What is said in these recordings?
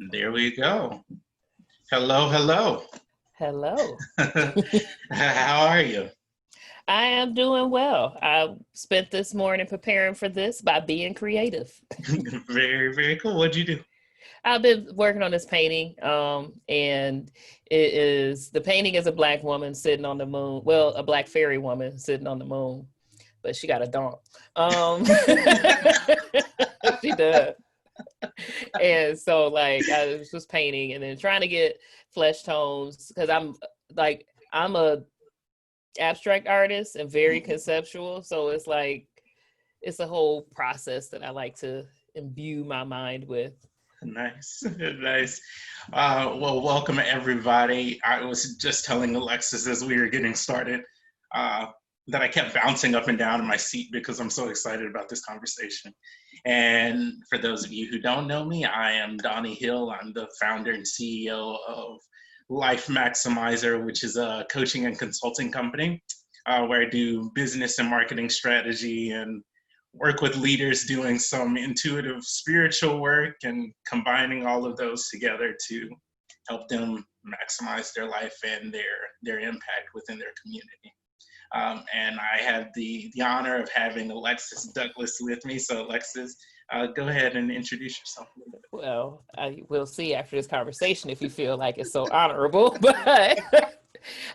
There we go. Hello, hello. Hello. How are you? I am doing well. I spent this morning preparing for this by being creative. Very, very cool. What'd you do? I've been working on this painting, and the painting is a black woman sitting on the moon. Well, a black fairy woman sitting on the moon, but she got a donk. She does. And so, like, I was just painting and then trying to get flesh tones because I'm a abstract artist and very conceptual. So it's like, it's a whole process that I like to imbue my mind with. Nice, nice. Well, welcome everybody. I was just telling Alexis as we were getting started uh, that I kept bouncing up and down in my seat because I'm so excited about this conversation. And for those of you who don't know me, I am Donnie Hill. I'm the founder and CEO of Life Maximizer, which is a coaching and consulting company where I do business and marketing strategy and work with leaders doing some intuitive spiritual work and combining all of those together to help them maximize their life and their impact within their community. And I have the honor of having Alexis Douglas with me. So Alexis, go ahead and introduce yourself a little bit. Well, I will see after this conversation if you feel like it's so honorable, but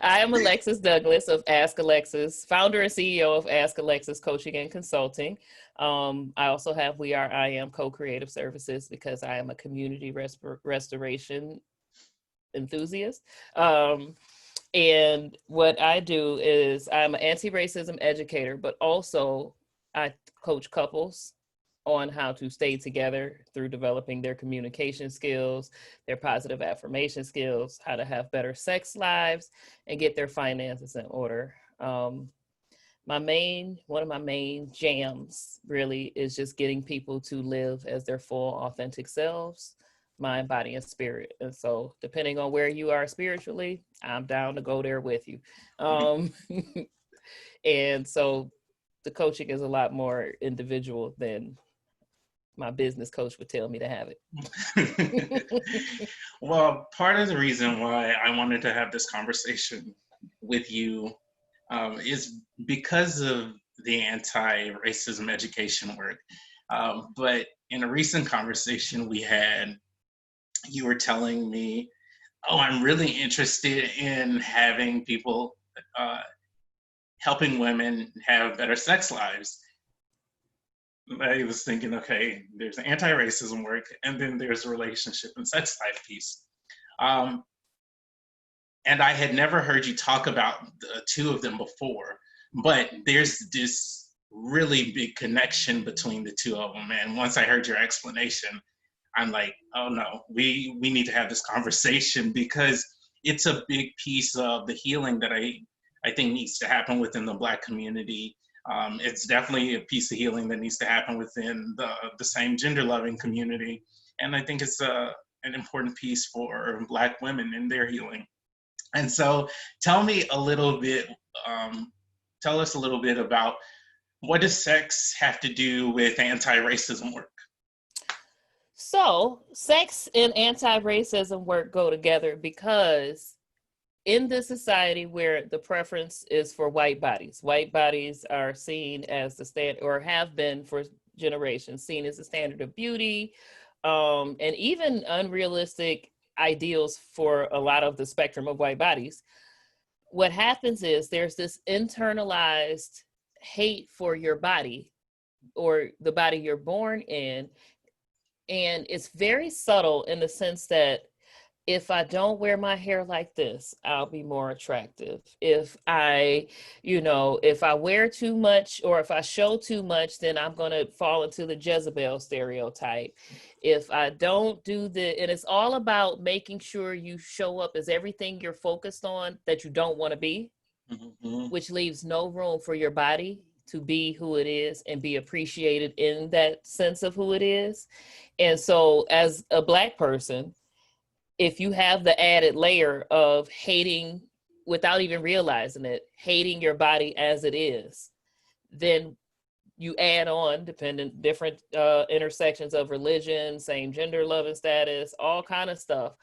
I am Alexis Douglas of Ask Alexis, founder and CEO of Ask Alexis Coaching and Consulting. I also have We Are I Am Co-Creative Services because I am a community restoration enthusiast. And what I do is I'm an anti-racism educator, but also I coach couples on how to stay together through developing their communication skills, their positive affirmation skills, how to have better sex lives, and get their finances in order. One of my main jams really is just getting people to live as their full authentic selves, mind, body, and spirit. And so depending on where you are spiritually, I'm down to go there with you. And so the coaching is a lot more individual than my business coach would tell me to have it. Well, part of the reason why I wanted to have this conversation with you is because of the anti-racism education work. But in a recent conversation we had, you were telling me, oh, I'm really interested in having people, helping women have better sex lives. I was thinking, okay, there's anti-racism work, and then there's relationship and sex life piece. And I had never heard you talk about the two of them before, but there's this really big connection between the two of them. And once I heard your explanation, I'm like, oh no, we need to have this conversation because it's a big piece of the healing that I think needs to happen within the Black community. It's definitely a piece of healing that needs to happen within the same gender-loving community. And I think it's an important piece for Black women in their healing. And so tell us a little bit about what does sex have to do with anti-racism work? So sex and anti-racism work go together because in this society where the preference is for white bodies are seen as the standard, or have been for generations, seen as the standard of beauty, and even unrealistic ideals for a lot of the spectrum of white bodies. What happens is there's this internalized hate for your body or the body you're born in. And it's very subtle in the sense that if I don't wear my hair like this, I'll be more attractive. If I wear too much or if I show too much, then I'm going to fall into the Jezebel stereotype. If I don't and it's all about making sure you show up as everything you're focused on that you don't want to be, which leaves no room for your body to be who it is and be appreciated in that sense of who it is. And so as a Black person, if you have the added layer of hating, without even realizing it, hating your body as it is, then you add on different intersections of religion, same gender, loving status, all kind of stuff.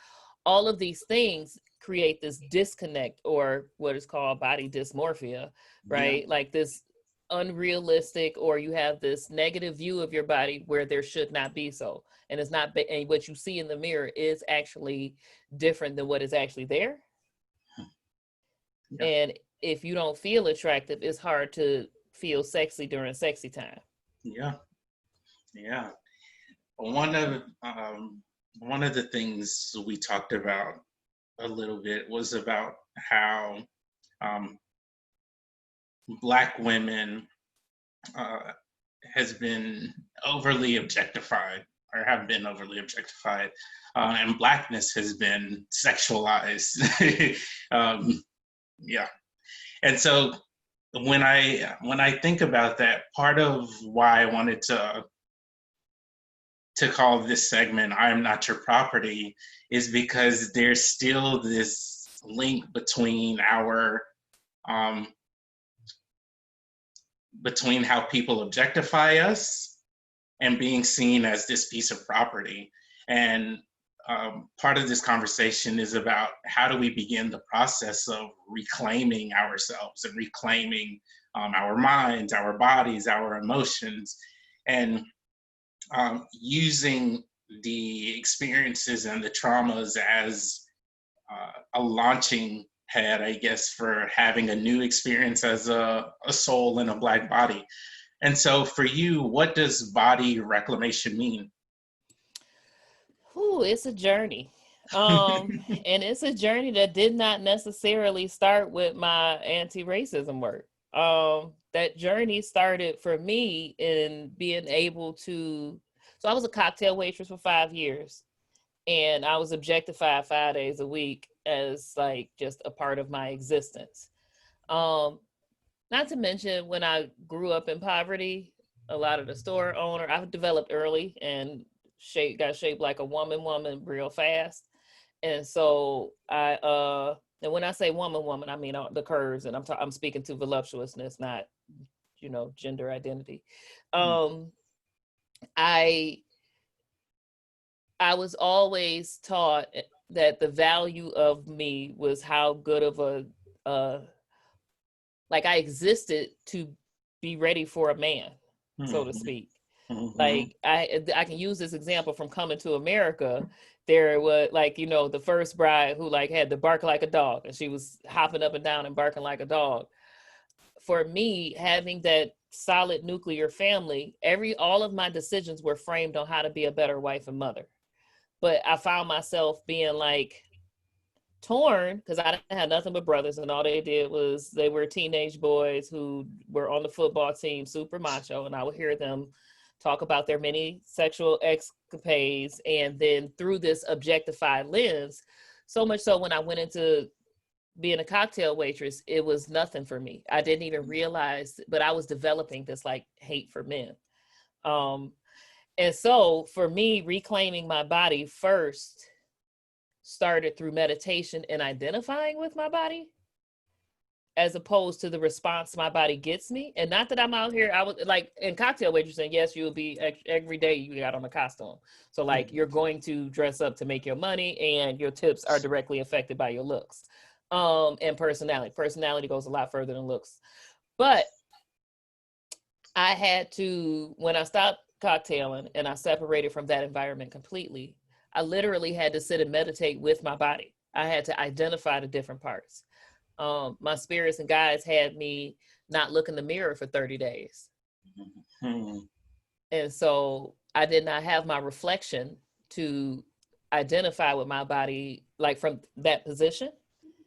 All of these things create this disconnect, or what is called body dysmorphia, right? Yeah. Like this unrealistic, or you have this negative view of your body where there should not be so. And it's not, and what you see in the mirror is actually different than what is actually there. Yeah. And if you don't feel attractive, it's hard to feel sexy during sexy time. Yeah. Yeah. One of the things we talked about a little bit was about how Black women has been overly objectified, or have been overly objectified, and Blackness has been sexualized. Yeah. And so when I think about that, part of why I wanted to call this segment "I'm Not Your Property" is because there's still this link between between how people objectify us and being seen as this piece of property. And part of this conversation is about how do we begin the process of reclaiming ourselves and reclaiming our minds, our bodies, our emotions, and using the experiences and the traumas as a launching pad, I guess, for having a new experience as a soul in a Black body. And so for you, what does body reclamation mean? Ooh, it's a journey. And it's a journey that did not necessarily start with my anti-racism work. That journey started for me in being able to, so I was a cocktail waitress for 5 years, and I was objectified 5 days a week as like just a part of my existence. Not to mention when I grew up in poverty, a lot of the store owner, I developed early and got shaped like a woman real fast. And so and when I say woman, I mean the curves, and I'm speaking to voluptuousness, not, gender identity. I was always taught that the value of me was how good of like I existed to be ready for a man, so to speak. Mm-hmm. Like I can use this example from Coming to America. There was the first bride who had to bark like a dog, and she was hopping up and down and barking like a dog. For me, having that solid nuclear family, all of my decisions were framed on how to be a better wife and mother. But I found myself being torn because I didn't have nothing but brothers, and all they did was they were teenage boys who were on the football team, super macho, and I would hear them talk about their many sexual escapades, and then through this objectified lens, so much so when I went into being a cocktail waitress, it was nothing for me. I didn't even realize, but I was developing this hate for men. And so for me, reclaiming my body first started through meditation and identifying with my body, as opposed to the response my body gets me. And not that I'm out here, I was in cocktail waitressing, yes, you'll be every day you got on a costume. So you're going to dress up to make your money, and your tips are directly affected by your looks. And personality. Personality goes a lot further than looks. But I had to, when I stopped cocktailing and I separated from that environment completely, I literally had to sit and meditate with my body. I had to identify the different parts. My spirits and guides had me not look in the mirror for 30 days. Mm-hmm. And so I did not have my reflection to identify with my body, from that position.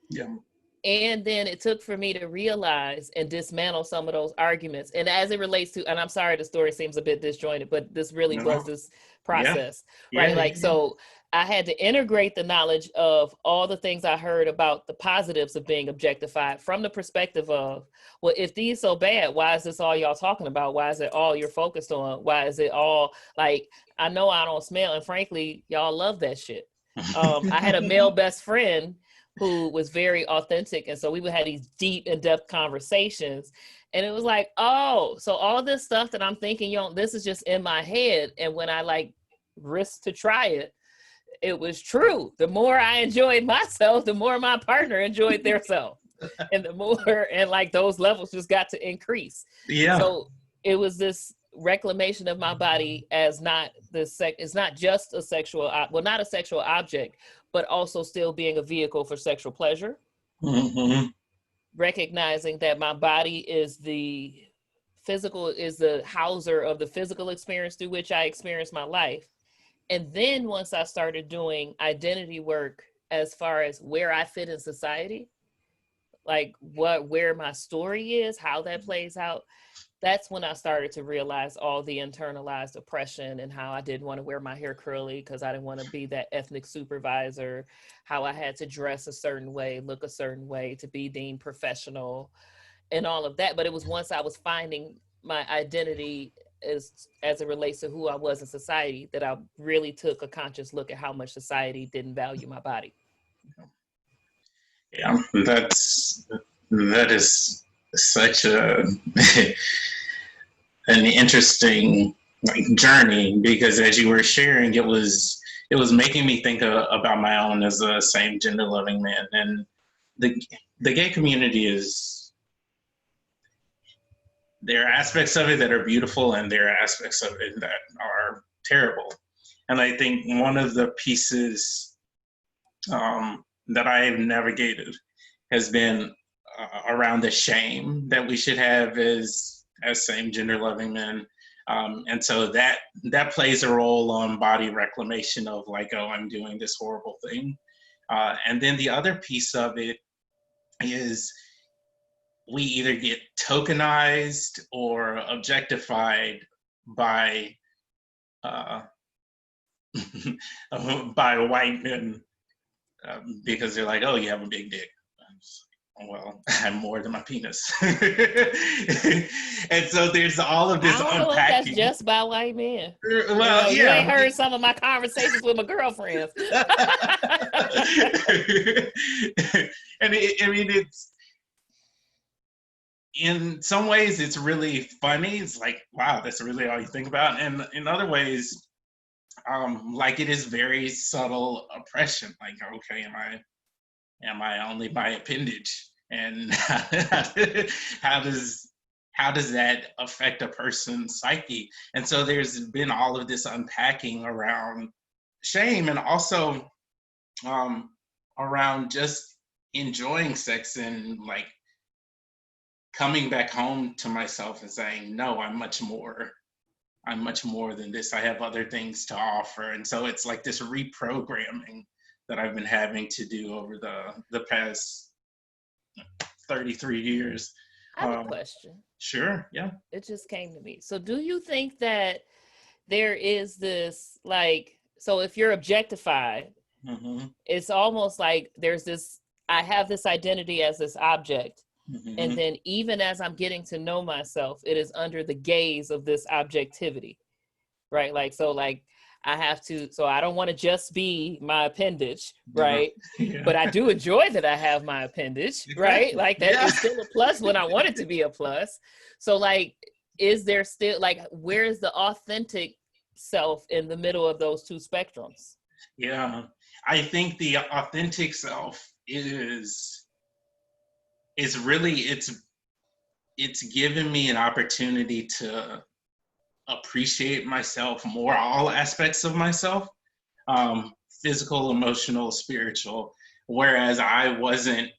Yeah. And then it took for me to realize and dismantle some of those arguments. And as it relates to, and I'm sorry, the story seems a bit disjointed, but this really was this process, right? So I had to integrate the knowledge of all the things I heard about the positives of being objectified from the perspective of, well, if these so bad, why is this all y'all talking about? Why is it all you're focused on? Why is it all I know I don't smell, and frankly, y'all love that shit. I had a male best friend who was very authentic. And so we would have these deep, in-depth conversations. And it was like, oh, so all this stuff that I'm thinking, this is just in my head. And when I like risked to try it, it was true. The more I enjoyed myself, the more my partner enjoyed their self. And the more, and like those levels just got to increase. Yeah. So it was this reclamation of my body as not it's not just a sexual, not a sexual object, but also still being a vehicle for sexual pleasure. Mm-hmm. Recognizing that my body is the houser of the physical experience through which I experience my life. And then once I started doing identity work as far as where I fit in society, like where my story is, how that plays out, that's when I started to realize all the internalized oppression and how I didn't want to wear my hair curly because I didn't want to be that ethnic supervisor, how I had to dress a certain way, look a certain way to be deemed professional and all of that. But it was once I was finding my identity as it relates to who I was in society that I really took a conscious look at how much society didn't value my body. Yeah, that is such an interesting journey, because as you were sharing, it was making me think about my own as a same gender loving man. And the gay community there are aspects of it that are beautiful, and there are aspects of it that are terrible. And I think one of the pieces that I have navigated has been around the shame that we should have as same gender loving men. And so that plays a role on body reclamation of like, oh, I'm doing this horrible thing. And then the other piece of it is we either get tokenized or objectified by by white men because they're like, oh, you have a big dick. Well, I'm more than my penis. And so there's all of this I don't know if that's just by white men. Well, you ain't heard some of my conversations with my girlfriends. And it's, in some ways, it's really funny. It's like, wow, that's really all you think about. And in other ways, like it is very subtle oppression. Like, okay, am I only my appendage? And how does that affect a person's psyche? And so there's been all of this unpacking around shame, and also around just enjoying sex and like coming back home to myself and saying, no, I'm much more than this. I have other things to offer. And so it's like this reprogramming that I've been having to do over the past 33 years. I have a question. Sure, yeah. It just came to me. So do you think that there is this, like, so if you're objectified, Mm-hmm. it's almost like there's this, I have this identity as this object. Mm-hmm. And then even as I'm getting to know myself, it is under the gaze of this objectivity, right? Like, so like I have to, so I don't want to just be my appendage, right? Yeah. But I do enjoy that I have my appendage, right? Like that is still a plus when I want it to be a plus. So like, is there still, like, where is the authentic self in the middle of those two spectrums? Yeah, I think the authentic self is really, it's given me an opportunity to appreciate myself more, all aspects of myself, physical, emotional, spiritual, whereas I wasn't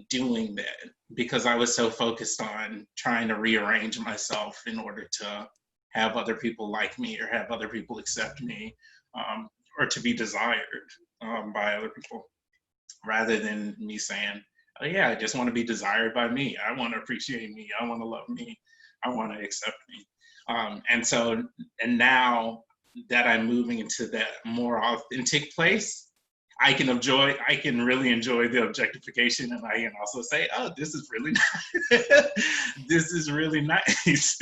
doing that because I was so focused on trying to rearrange myself in order to have other people like me or have other people accept me, or to be desired by other people, rather than me saying, oh yeah, I just want to be desired by me. I want to appreciate me. I want to love me. I want to accept me. And now that I'm moving into that more authentic place, I can really enjoy the objectification, and I can also say, oh, this is really nice. This is really nice.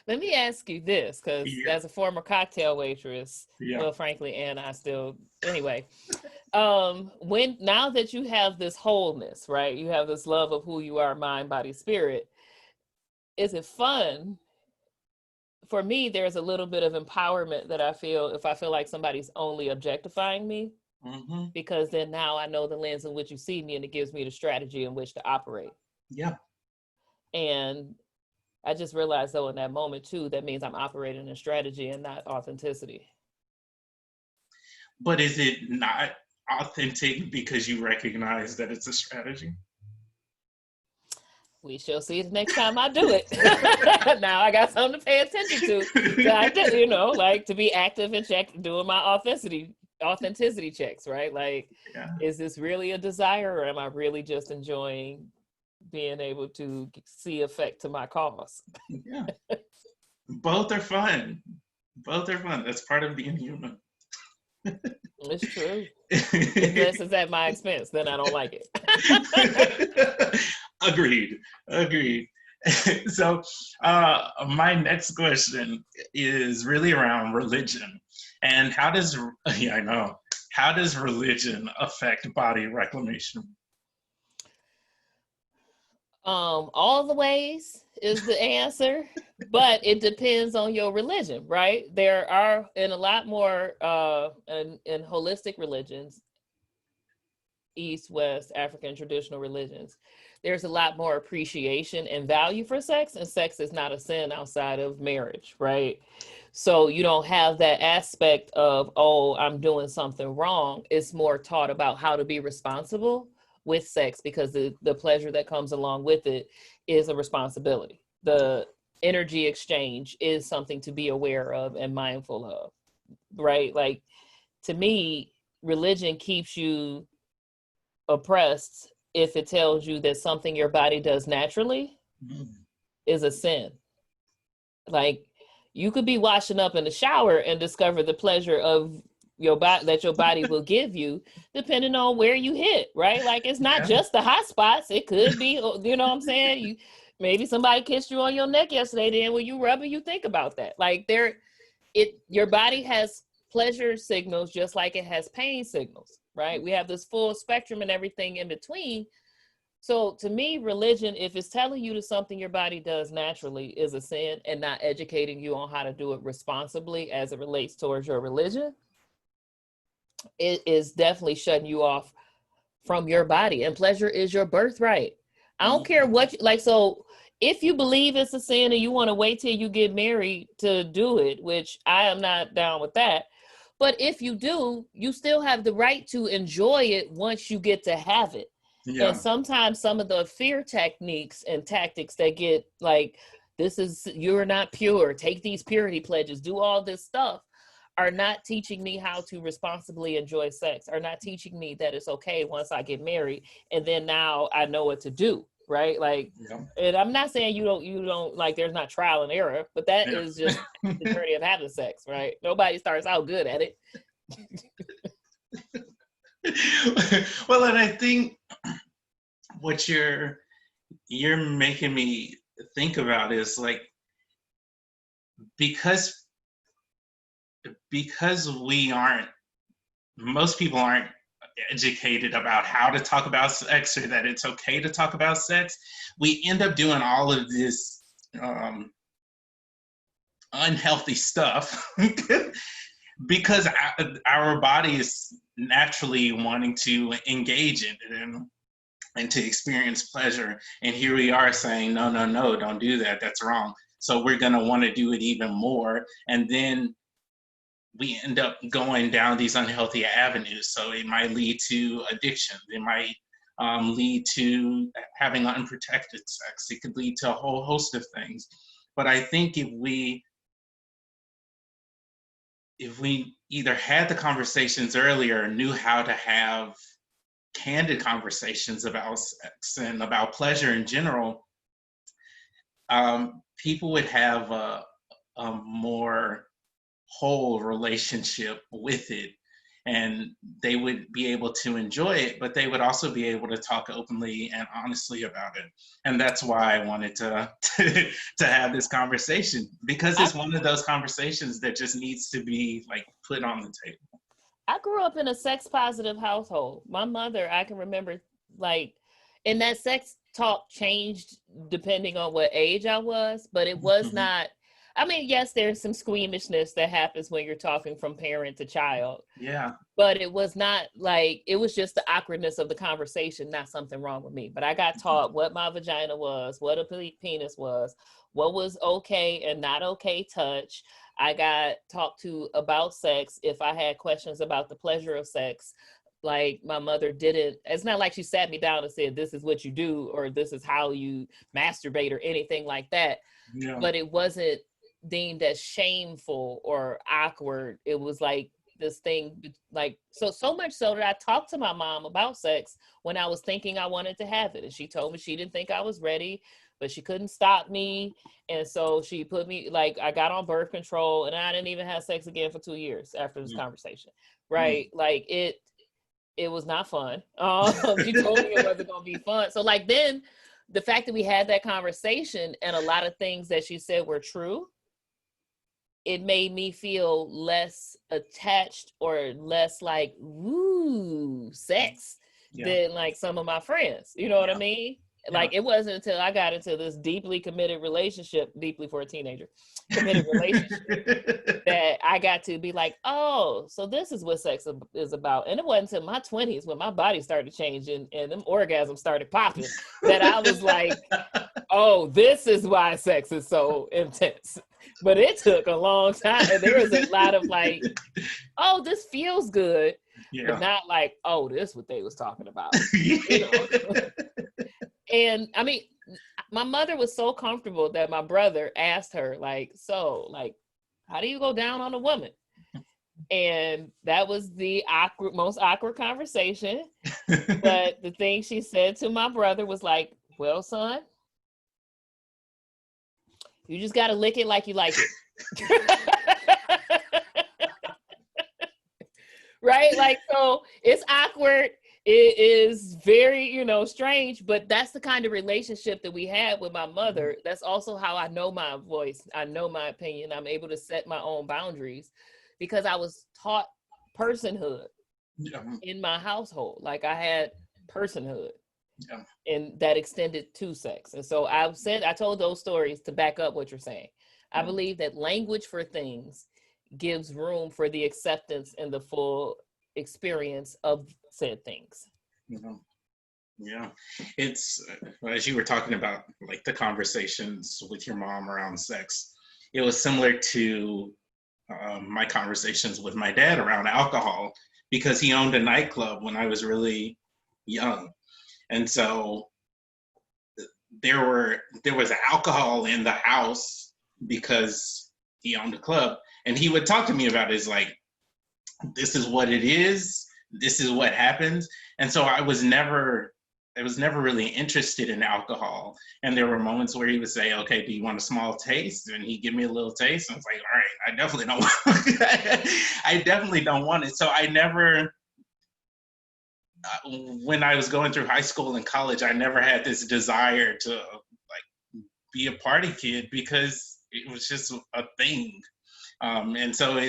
Let me ask you this, because as a former cocktail waitress, well, frankly, and I still, anyway, when now that you have this wholeness, right? You have this love of who you are, mind, body, spirit. Is it fun? For me, there's a little bit of empowerment that I feel if I feel like somebody's only objectifying me, Mm-hmm. because then now I know the lens in which you see me and it gives me the strategy in which to operate. Yeah. And I just realized though in that moment too, that means I'm operating in strategy and not authenticity. But is it not authentic because you recognize that it's a strategy? We shall see the next time I do it. Now I got something to pay attention to. You know, like to be active and check, doing my authenticity checks, right? Like, Yeah. is this really a desire, or am I really just enjoying being able to see effect to my cause? Yeah. Both are fun. Both are fun. That's part of being human. It's true. Unless it's at my expense, then I don't like it. Agreed. So my next question is really around religion. And how does religion affect body reclamation? All the ways is the answer, but it depends on your religion, right? There are in a lot more in holistic religions, East, West, African traditional religions, there's a lot more appreciation and value for sex, and sex is not a sin outside of marriage, right? So you don't have that aspect of, oh, I'm doing something wrong. It's more taught about how to be responsible with sex, because the pleasure that comes along with it is a responsibility. The energy exchange is something to be aware of and mindful of, right? Like, to me, religion keeps you oppressed if it tells you that something your body does naturally is a sin. Like, you could be washing up in the shower and discover the pleasure of your body that your body will give you, depending on where you hit, right? Like, it's not just the hot spots. It could be, you know what I'm saying? Maybe somebody kissed you on your neck yesterday, then when you rub it, you think about that. Like, your body has pleasure signals just like it has pain signals, right? We have this full spectrum and everything in between. So to me, religion, if it's telling you to something your body does naturally, is a sin, and not educating you on how to do it responsibly as it relates towards your religion, it is definitely shutting you off from your body. And pleasure is your birthright. I don't care what so if you believe it's a sin and you want to wait till you get married to do it, which I am not down with that, but if you do, you still have the right to enjoy it once you get to have it. Yeah. And sometimes some of the fear techniques and tactics that get like, you're not pure, take these purity pledges, do all this stuff, are not teaching me how to responsibly enjoy sex, are not teaching me that it's okay once I get married, and then now I know what to do, right? Like, and I'm not saying you don't like, there's not trial and error, but that is just the journey of having sex, right? Nobody starts out good at it. Well, and I think what you're making me think about is like, because most people aren't educated about how to talk about sex, or that it's okay to talk about sex, we end up doing all of this unhealthy stuff because our body is naturally wanting to engage in it and to experience pleasure. And here we are saying, no, don't do that. That's wrong. So we're going to want to do it even more. And then we end up going down these unhealthy avenues. So it might lead to addiction. It might lead to having unprotected sex. It could lead to a whole host of things. But I think if we either had the conversations earlier, knew how to have candid conversations about sex and about pleasure in general, people would have a more whole relationship with it, and they would be able to enjoy it, but they would also be able to talk openly and honestly about it. And that's why I wanted to have this conversation, because it's one of those conversations that just needs to be like put on the table. I grew up in a sex positive household. My mother, I can remember, like, and that sex talk changed depending on what age I was, but it was not. I mean, yes, there's some squeamishness that happens when you're talking from parent to child. Yeah. But it was not like, it was just the awkwardness of the conversation, not something wrong with me. But I got taught what my vagina was, what a penis was, what was okay and not okay touch. I got talked to about sex if I had questions about the pleasure of sex. Like, my mother didn't, it's not like she sat me down and said, this is what you do, or this is how you masturbate, or anything like that. Yeah. But it wasn't deemed as shameful or awkward. It was like this thing, like, so much so that I talked to my mom about sex when I was thinking I wanted to have it. And she told me she didn't think I was ready, but she couldn't stop me. And so she put me, like, I got on birth control, and I didn't even have sex again for 2 years after this conversation. Right. Like, it was not fun. She told me it wasn't going to be fun. So, like, then the fact that we had that conversation and a lot of things that she said were true, it made me feel less attached or less like, woo, sex than like some of my friends. You know what I mean? Like, it wasn't until I got into this deeply committed relationship, deeply for a teenager, committed relationship, that I got to be like, oh, so this is what sex is about. And it wasn't until my 20s when my body started changing and them orgasms started popping that I was like, oh, this is why sex is so intense. But it took a long time. There was a lot of like, oh, this feels good. But not like, oh, this is what they was talking about. You know? And I mean, my mother was so comfortable that my brother asked her, like, so, like, how do you go down on a woman? And that was the most awkward conversation. But the thing she said to my brother was like, well, son, you just got to lick it like you like it. Right? Like, so it's awkward. It is very, strange, but that's the kind of relationship that we had with my mother. That's also how I know my voice. I know my opinion. I'm able to set my own boundaries because I was taught personhood in my household. Like, I had personhood and that extended to sex. And so I told those stories to back up what you're saying. I believe that language for things gives room for the acceptance and the full experience of said things. Yeah, it's as you were talking about, like, the conversations with your mom around sex, it was similar to my conversations with my dad around alcohol, because he owned a nightclub when I was really young, and so there was alcohol in the house because he owned a club, and he would talk to me about it as like, this is what it is, this is what happens. And so I was never really interested in alcohol. And there were moments where he would say, okay, do you want a small taste? And he'd give me a little taste. And I was like, all right, I definitely don't want I definitely don't want it. So I never, when I was going through high school and college, I never had this desire to like be a party kid because it was just a thing. And so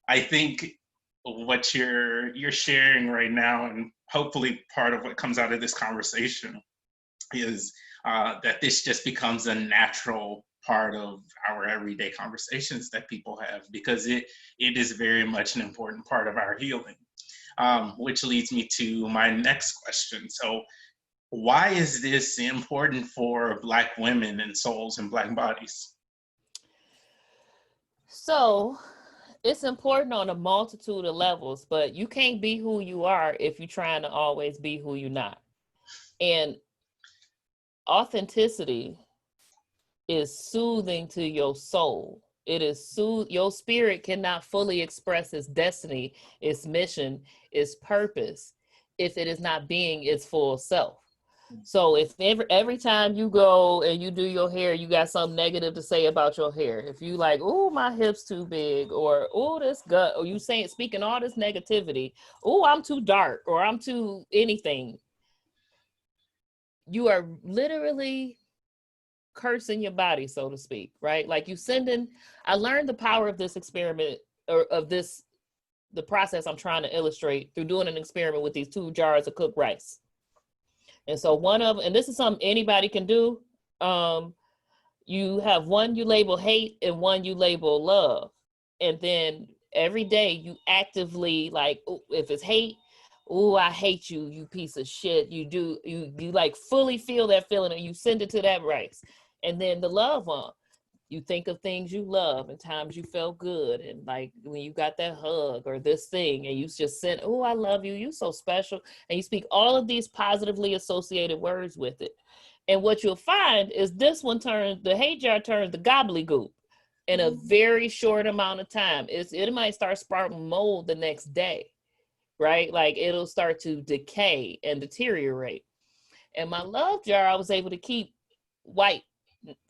I think what you're sharing right now, and hopefully part of what comes out of this conversation, is that this just becomes a natural part of our everyday conversations that people have, because it is very much an important part of our healing. Which leads me to my next question. So, why is this important for Black women and souls and Black bodies? So, it's important on a multitude of levels, but you can't be who you are if you're trying to always be who you're not. And authenticity is soothing to your soul. It is your spirit cannot fully express its destiny, its mission, its purpose, if it is not being its full self. So if every time you go and you do your hair, you got something negative to say about your hair. If you like, oh, my hip's too big, or oh, this gut, or you speaking all this negativity, oh, I'm too dark, or I'm too anything, you are literally cursing your body, so to speak, right? Like, I learned the power of this experiment, or of this the process I'm trying to illustrate through doing an experiment with these 2 jars of cooked rice. And so one of them, and this is something anybody can do. You have one you label hate and one you label love. And then every day you actively like, if it's hate, oh, I hate you, you piece of shit. You like fully feel that feeling and you send it to that rice. And then the love one, you think of things you love and times you felt good. And like when you got that hug or this thing and you just sent, oh, I love you, you so special. And you speak all of these positively associated words with it. And what you'll find is this one turns, the hate jar turns the gobbledygook in a very short amount of time. It might start sprouting mold the next day, right? Like it'll start to decay and deteriorate. And my love jar, I was able to keep white,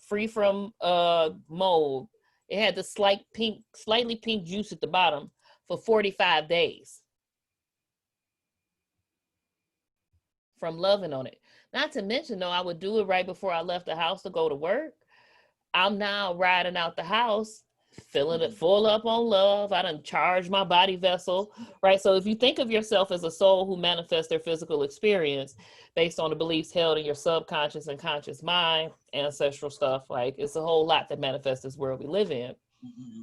free from mold. It had the slightly pink juice at the bottom for 45 days from loving on it. Not to mention, though, I would do it right before I left the house to go to work. I'm now riding out the house, filling it full up on love. I done charged my body vessel, right? So if you think of yourself as a soul who manifests their physical experience based on the beliefs held in your subconscious and conscious mind, ancestral stuff, like it's a whole lot that manifests this world we live in. Mm-hmm.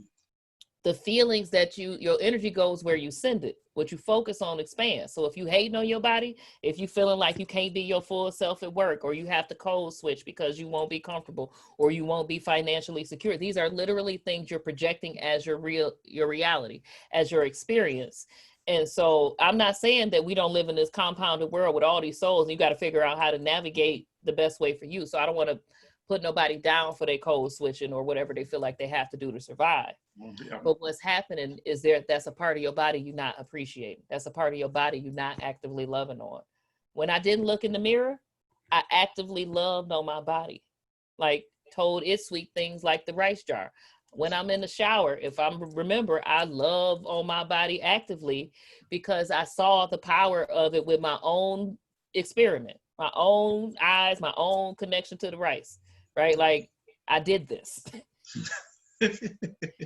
The feelings that your energy goes where you send it. What you focus on expands. So if you hating on your body, if you feeling like you can't be your full self at work, or you have to code switch because you won't be comfortable, or you won't be financially secure, these are literally things you're projecting as your reality, as your experience. And so I'm not saying that we don't live in this compounded world with all these souls and you got to figure out how to navigate the best way for you. So I don't want to put nobody down for their code switching or whatever they feel like they have to do to survive. Yeah. But what's happening is that's a part of your body you're not appreciating. That's a part of your body you're not actively loving on. When I didn't look in the mirror, I actively loved on my body. Like told it sweet things like the rice jar. When I'm in the shower, if I remember, I love on my body actively because I saw the power of it with my own experiment, my own eyes, my own connection to the rice, right? Like I did this.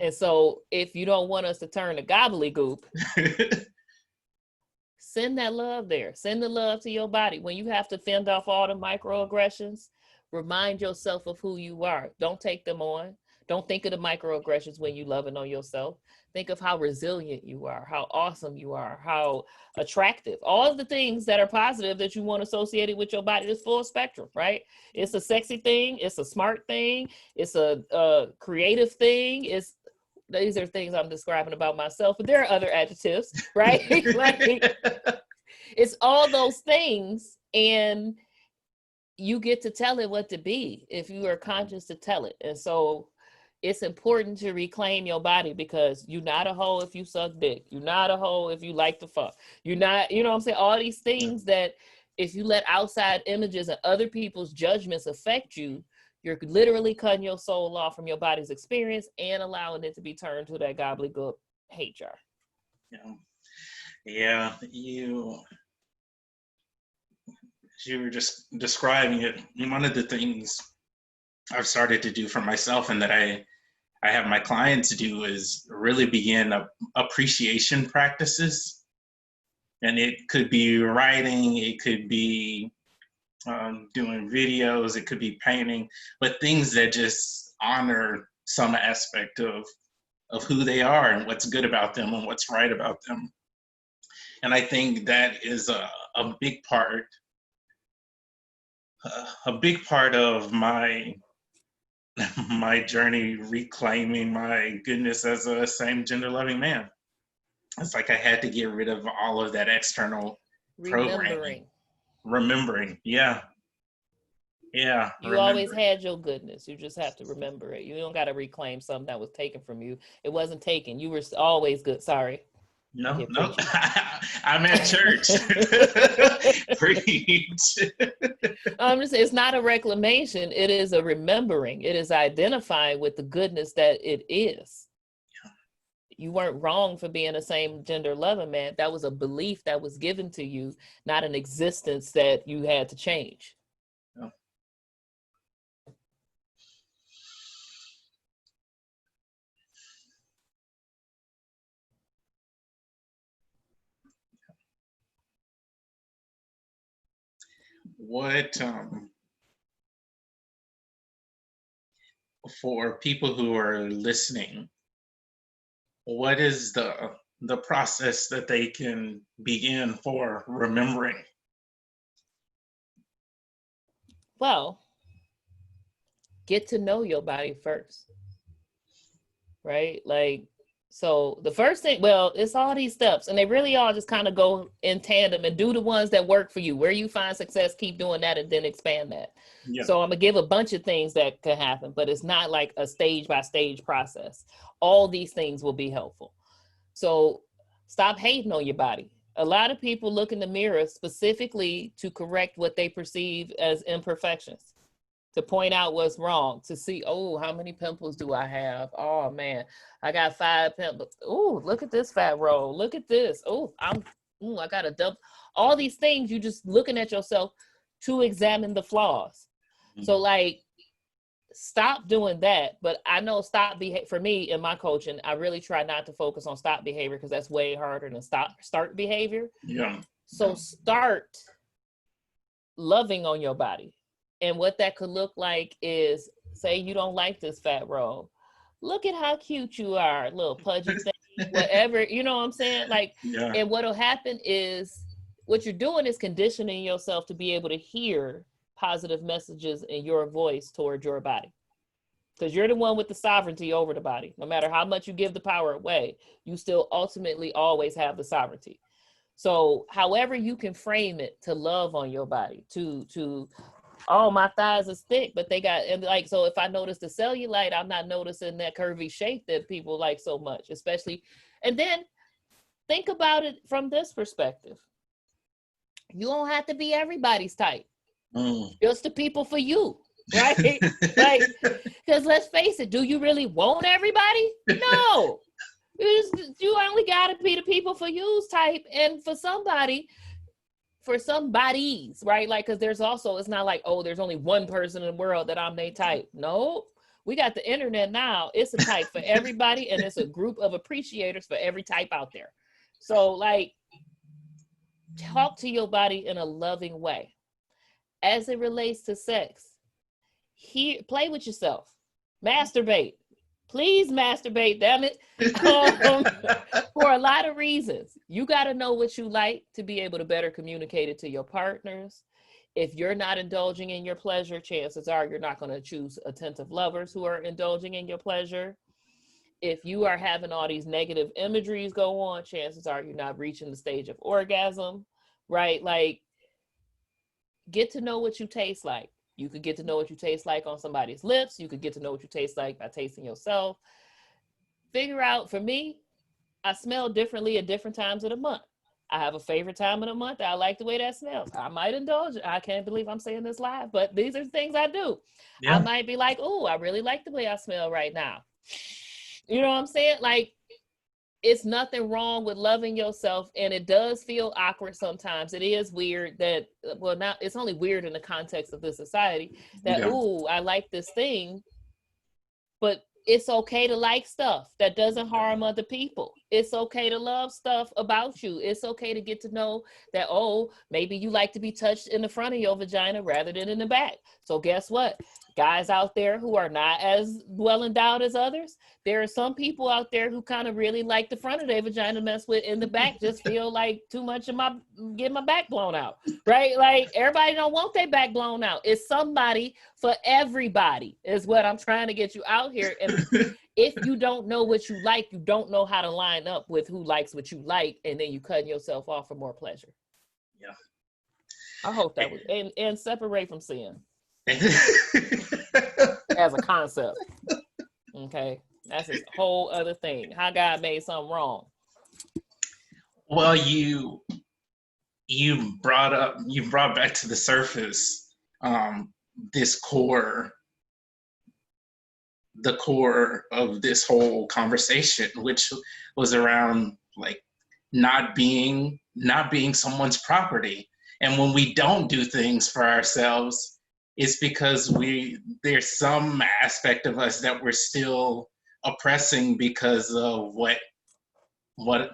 And so if you don't want us to turn to gobbledygook, send that love there. Send the love to your body. When you have to fend off all the microaggressions, remind yourself of who you are. Don't take them on. Don't think of the microaggressions when you loving on yourself. Think of how resilient you are, how awesome you are, how attractive. All of the things that are positive that you want associated with your body is full spectrum, right? It's a sexy thing. It's a smart thing. It's a creative thing. These are things I'm describing about myself, but there are other adjectives, right? Like, it's all those things, and you get to tell it what to be if you are conscious to tell it. And so it's important to reclaim your body because you're not a hoe if you suck dick. You're not a hoe if you like to fuck. You're not, you know what I'm saying? All these things that if you let outside images and other people's judgments affect you, you're literally cutting your soul off from your body's experience and allowing it to be turned to that gobbledygook hate jar. Yeah, you were just describing it. One of the things I've started to do for myself and that I have my clients do is really begin appreciation practices. And it could be writing, it could be doing videos, it could be painting, but things that just honor some aspect of who they are and what's good about them and what's right about them. And I think that is a big part of my journey reclaiming my goodness as a same gender loving man. It's like I had to get rid of all of that external programming. Remembering. Yeah. You always had your goodness. You just have to remember it. You don't got to reclaim something that was taken from you. It wasn't taken. You were always good. Sorry. No. I'm at church. Preach. I'm just saying, it's not a reclamation. It is a remembering. It is identifying with the goodness that it is. Yeah. You weren't wrong for being a same gender loving man. That was a belief that was given to you, not an existence that you had to change. Yeah. what for people who are listening, what is the process that they can begin for remembering? Well, get to know your body first, right? Like, so the first thing, well, it's all these steps, and they really all just kind of go in tandem, and do the ones that work for you. Where you find success, keep doing that, and then expand that. Yeah. So I'm gonna give a bunch of things that could happen, but it's not like a stage by stage process. All these things will be helpful. So stop hating on your body. A lot of people look in the mirror specifically to correct what they perceive as imperfections, to point out what's wrong, to see, oh, how many pimples do I have? Oh man, I got 5 pimples. Oh, look at this fat roll. Look at this. Oh, I got a double. All these things, you just looking at yourself to examine the flaws. Mm-hmm. So like, stop doing that. But I know for me in my coaching, I really try not to focus on stop behavior, because that's way harder than start behavior. Yeah. So start loving on your body. And what that could look like is, say you don't like this fat roll. Look at how cute you are, little pudgy thing, whatever, you know what I'm saying? Like, yeah. And what'll happen is, what you're doing is conditioning yourself to be able to hear positive messages in your voice toward your body. Because you're the one with the sovereignty over the body. No matter how much you give the power away, you still ultimately always have the sovereignty. So however you can frame it to love on your body, to oh, my thighs are thick, but they got, and like, so if I notice the cellulite, I'm not noticing that curvy shape that people like so much, especially. And then think about it from this perspective. You don't have to be everybody's type. Just the people for you, right? Like, because let's face it, do you really want everybody? No. You only got to be the people for you's type. And for somebody's, right? Like, because there's also, it's not like, oh, there's only one person in the world that I'm their type. No, we got the internet now. It's a type for everybody, and it's a group of appreciators for every type out there. So like, talk to your body in a loving way. As it relates to sex, play with yourself, masturbate. Please masturbate, damn it. For a lot of reasons. You got to know what you like to be able to better communicate it to your partners. If you're not indulging in your pleasure, chances are you're not going to choose attentive lovers who are indulging in your pleasure. If you are having all these negative imageries go on, chances are you're not reaching the stage of orgasm, right? Like, get to know what you taste like. You could get to know what you taste like on somebody's lips. You could get to know what you taste like by tasting yourself. Figure out, for me, I smell differently at different times of the month. I have a favorite time of the month. I like the way that smells. I might indulge. I can't believe I'm saying this live, but these are things I do. Yeah. I might be like, oh, I really like the way I smell right now. You know what I'm saying? Like, it's nothing wrong with loving yourself, and it does feel awkward sometimes. It is weird that, well, now it's only weird in the context of this society that, yeah. Ooh, I like this thing, but it's okay to like stuff that doesn't harm other people. It's okay to love stuff about you. It's okay to get to know that, oh, maybe you like to be touched in the front of your vagina rather than in the back. So guess what? Guys out there who are not as well endowed as others, there are some people out there who kind of really like the front of their vagina mess with, in the back just feel like too much of get my back blown out, right? Like, everybody don't want their back blown out. It's somebody for everybody is what I'm trying to get you out here. And if you don't know what you like, you don't know how to line up with who likes what you like, and then you cutting yourself off for more pleasure. Yeah. I hope that was, and separate from sin. As a concept. Okay. That's a whole other thing. How God made something wrong. Well, you brought back to the surface the core of this whole conversation, which was around like not being someone's property. And when we don't do things for ourselves, it's because there's some aspect of us that we're still oppressing because of what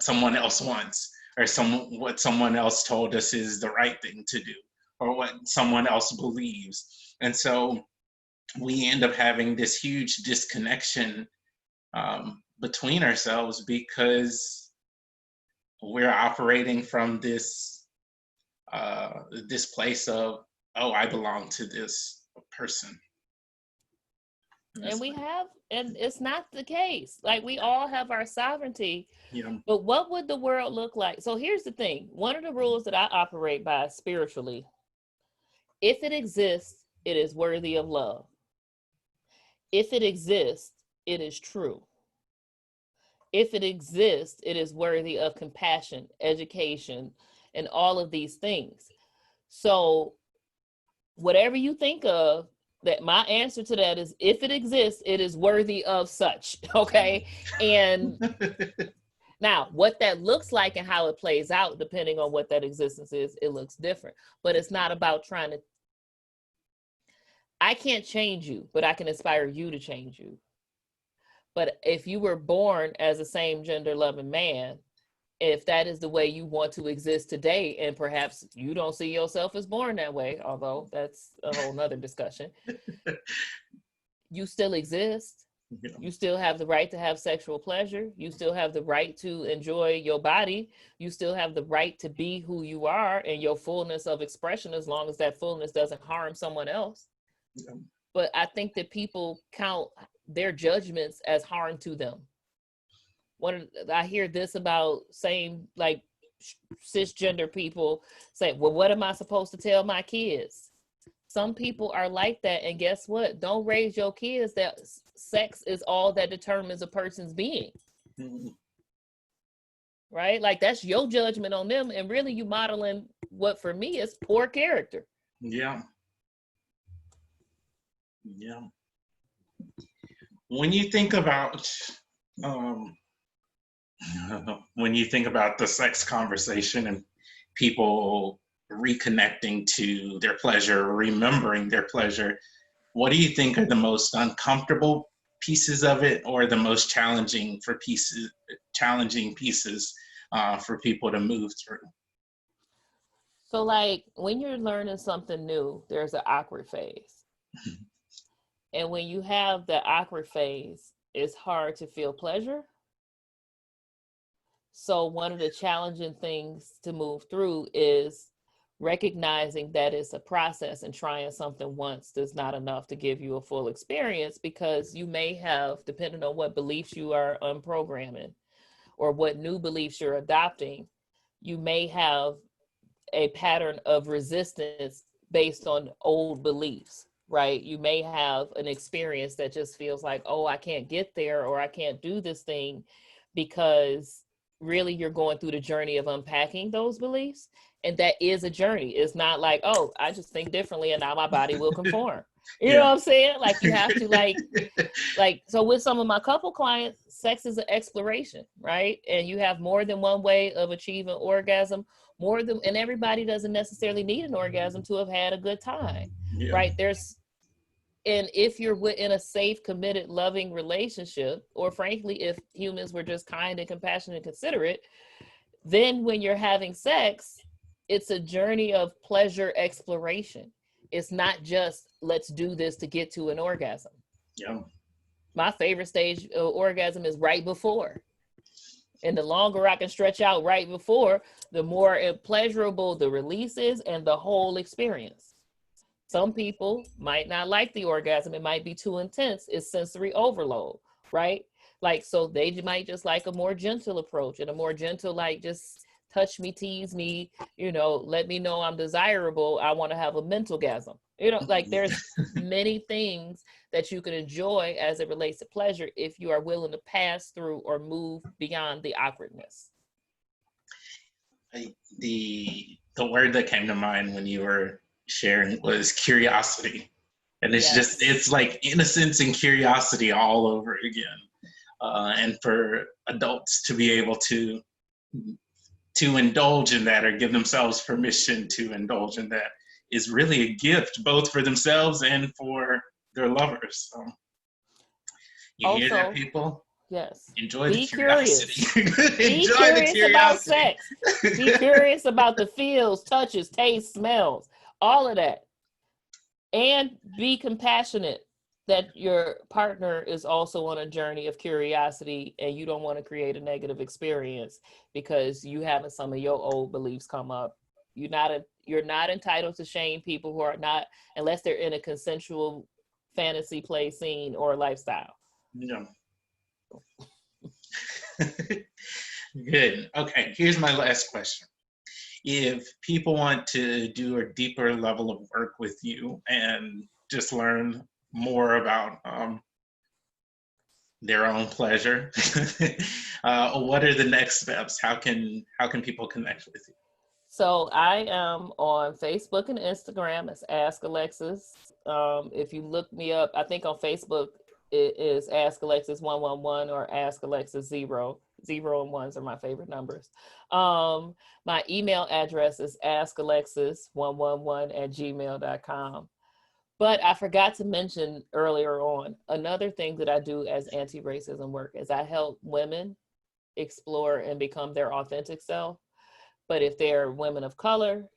someone else wants, or what someone else told us is the right thing to do, or what someone else believes. And so we end up having this huge disconnection between ourselves because we're operating from this this place of, oh, I belong to this person. And we have, and it's not the case. Like, we all have our sovereignty. Yeah. But what would the world look like? So here's the thing. One of the rules that I operate by spiritually, if it exists, it is worthy of love. If it exists, it is true. If it exists, it is worthy of compassion, education, and all of these things. So whatever you think of, that my answer to that is, if it exists, it is worthy of such. Okay. And now what that looks like and how it plays out, depending on what that existence is, it looks different. But it's not about trying to, I can't change you, but I can inspire you to change you. But if you were born as a same gender loving man, if that is the way you want to exist today, and perhaps you don't see yourself as born that way, although that's a whole nother discussion, you still exist. Yeah. You still have the right to have sexual pleasure. You still have the right to enjoy your body. You still have the right to be who you are and your fullness of expression, as long as that fullness doesn't harm someone else. Yeah. But I think that people count their judgments as harm to them. I hear this about same, like, cisgender people say, well, what am I supposed to tell my kids? Some people are like that. And guess what? Don't raise your kids that sex is all that determines a person's being. Mm-hmm. Right? Like, that's your judgment on them. And really, you modeling what for me is poor character. Yeah. Yeah. When you think about the sex conversation and people reconnecting to their pleasure, remembering their pleasure, what do you think are the most uncomfortable pieces of it, or the most challenging pieces for people to move through? So, like, when you're learning something new, there's an awkward phase. And when you have the awkward phase, it's hard to feel pleasure. So one of the challenging things to move through is recognizing that it's a process, and trying something once is not enough to give you a full experience, because you may have, depending on what beliefs you are unprogramming or what new beliefs you're adopting, you may have a pattern of resistance based on old beliefs. Right? You may have an experience that just feels like, oh, I can't get there, or I can't do this thing, because really you're going through the journey of unpacking those beliefs. And that is a journey. It's not like, oh, I just think differently and now my body will conform. You know what I'm saying? Like, you have to like, so with some of my couple clients, sex is an exploration, right? And you have more than one way of achieving orgasm, and everybody doesn't necessarily need an orgasm to have had a good time, right? And if you're in a safe, committed, loving relationship, or frankly, if humans were just kind and compassionate and considerate, then when you're having sex, it's a journey of pleasure exploration. It's not just, let's do this to get to an orgasm. Yeah. My favorite stage of orgasm is right before. And the longer I can stretch out right before, the more pleasurable the release is and the whole experience. Some people might not like the orgasm. It might be too intense. It's sensory overload, right? Like, so they might just like a more gentle approach, and a more gentle, like, just touch me, tease me, let me know I'm desirable. I want to have a mental gasm. Like, there's many things that you can enjoy as it relates to pleasure if you are willing to pass through or move beyond the awkwardness. The word that came to mind when you were sharing was curiosity. And it's it's like innocence and curiosity all over again. And for adults to be able to indulge in that, or give themselves permission to indulge in that, is really a gift, both for themselves and for their lovers. So you also, hear that, people? Yes. Enjoy the curiosity. Be Enjoy curious about sex. Be curious about the feels, touches, tastes, smells, all of that. And be compassionate that your partner is also on a journey of curiosity and you don't want to create a negative experience because you having some of your old beliefs come up. You're not entitled to shame people who are not, unless they're in a consensual fantasy play scene or lifestyle. Yeah. Good. Okay, here's my last question. If people want to do a deeper level of work with you and just learn more about their own pleasure, what are the next steps? How can people connect with you? So I am on Facebook and Instagram as Ask Alexis. If you look me up, I think on Facebook it is Ask Alexis 111 or Ask Alexis 0. 0 and 1s are my favorite numbers. My email address is askalexis111@gmail.com. But I forgot to mention earlier on, another thing that I do as anti-racism work is I help women explore and become their authentic self. But if they're women of color,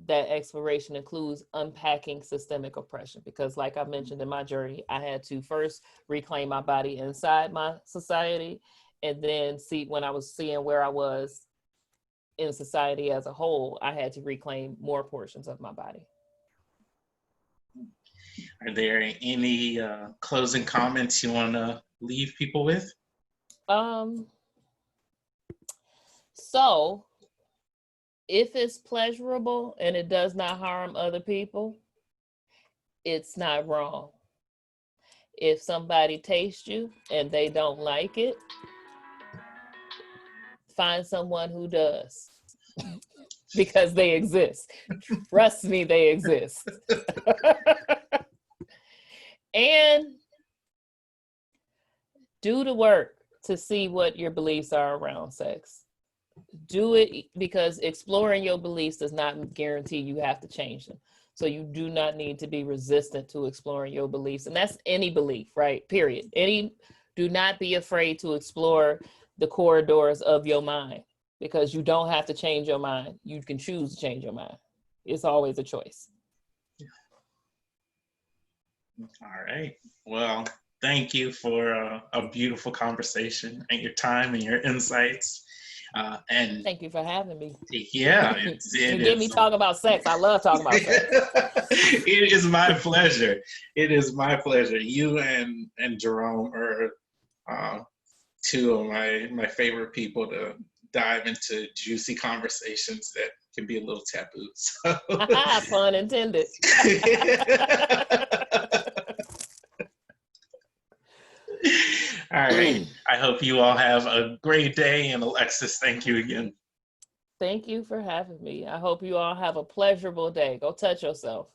that exploration includes unpacking systemic oppression. Because like I mentioned in my journey, I had to first reclaim my body inside my society and then see when I was seeing where I was in society as a whole, I had to reclaim more portions of my body. Are there any closing comments you want to leave people with? So if it's pleasurable and it does not harm other people, it's not wrong. If somebody tastes you and they don't like it, find someone who does. Because they exist. Trust me, they exist. And do the work to see what your beliefs are around sex. Do it because exploring your beliefs does not guarantee you have to change them. So you do not need to be resistant to exploring your beliefs. And that's any belief, right? Period. Do not be afraid to explore the corridors of your mind because you don't have to change your mind. You can choose to change your mind. It's always a choice. All right. Well, thank you for a beautiful conversation and your time and your insights. And thank you for having me. Yeah, you get me talking about sex. I love talking about sex. It is my pleasure. It is my pleasure. You and Jerome are two of my favorite people to dive into juicy conversations that can be a little taboo. So. Pun intended. All right. I hope you all have a great day. And Alexis, thank you again. Thank you for having me. I hope you all have a pleasurable day. Go touch yourself.